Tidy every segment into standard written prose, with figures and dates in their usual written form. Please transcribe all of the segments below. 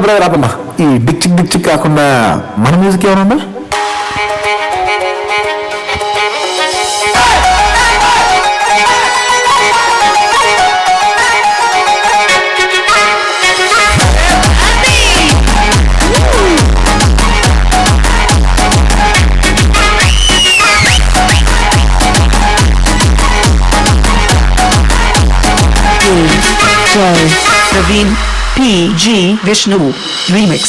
Brother ఆపమ్మా. ఈ డిక్చిక్ డిక్చిక్ కాకుండా మన మ్యూజిక్ ఏమన్నా? Praveen PG Vishnu Remix.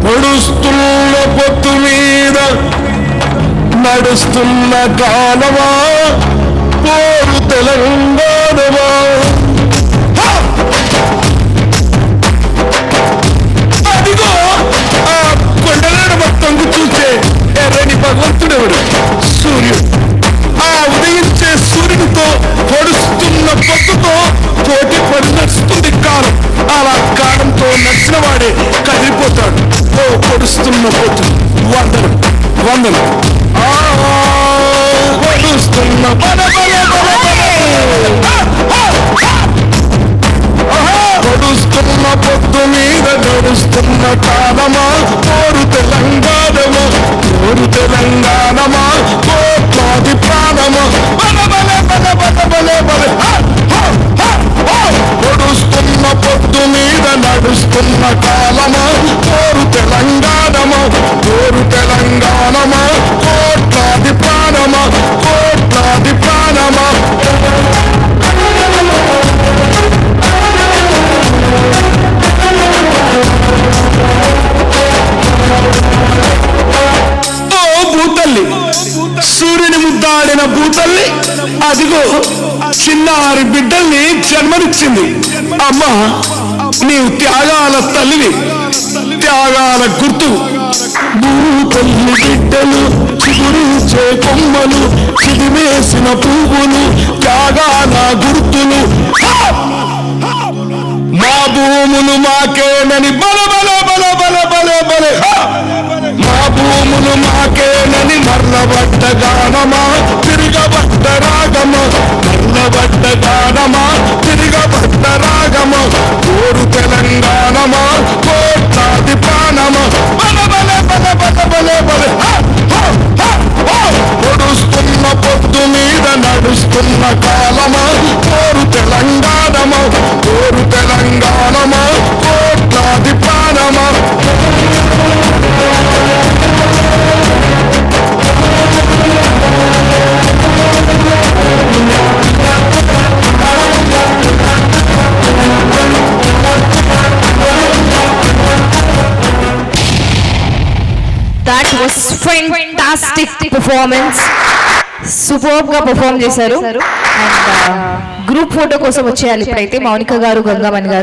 నడుస్తున్న పొత్తు మీద నడుస్తున్న కాలమా పోరు తెలంగాణమా. అదిగో ఆ కొండలను మొత్తం చూస్తే ఎర్రని భగవంతుడెవడు? సూర్యుడు. ఆ ఉదయించే సూర్యుడితో పొడుస్తున్న పొత్తుతో పోటీ పడి నడుస్తుంది కాలం. అలా కాలంతో నడిచిన వాడే కదిలిపోతాడు. ఓ పొడుస్తున్న పొత్తు వందలు వందలు పొడుస్తున్న పొడుస్తున్న పొత్తు మీద నడుస్తున్న కాలమా కోరు తెలంగాణమా, కోరు తెలంగాణమా, కోట్లాది ప్రాణమా. పొడుస్తున్న పొత్తు మీద నడుస్తున్న కాలమా కోరు తెలంగాణమా, కోరు తెలంగాణమా, కోట్లాది ప్రాణమా, కోట్లాది ప్రాణమా. భూతల్లి, సూర్యుని ముద్దాడిన భూతల్లి అదిగో చిన్నారి బిడ్డల్ని జన్మనిచ్చింది. అమ్మా, నీవు త్యాగాల తల్లివి, త్యాగాల గుర్తు. భూతల్లి బిడ్డలు చిగురించే కొమ్మలు, చిదిమేసిన పువ్వులు, త్యాగాల గుర్తులు. మా భూములు మాకేనని బల బల బల బల బల బల, మా భూములు మాకేనని మర్రబడ్డ గానమా, తిరగబడ్డ రాగమా, మర్రబడ్డ గానమా, తిరగబడ్డ రాగమా, కోరు తెలంగాణమా, కోట్లాది ప్రాణమా. బల బల బల బల బల బల. పొడుస్తున్న పొత్తు మీద నడుస్తున్న కాలమా కోరు తెలంగాణమా, కోరు తెలంగాణమా, కోట్లాది ప్రాణమా. That was fantastic performance. Superb గా పర్ఫామ్ చేశారు. అండ్ గ్రూప్ ఫోటో కోసం వచ్చేయాలి ఇప్పుడైతే మౌనిక గారు, గంగామణి గారు.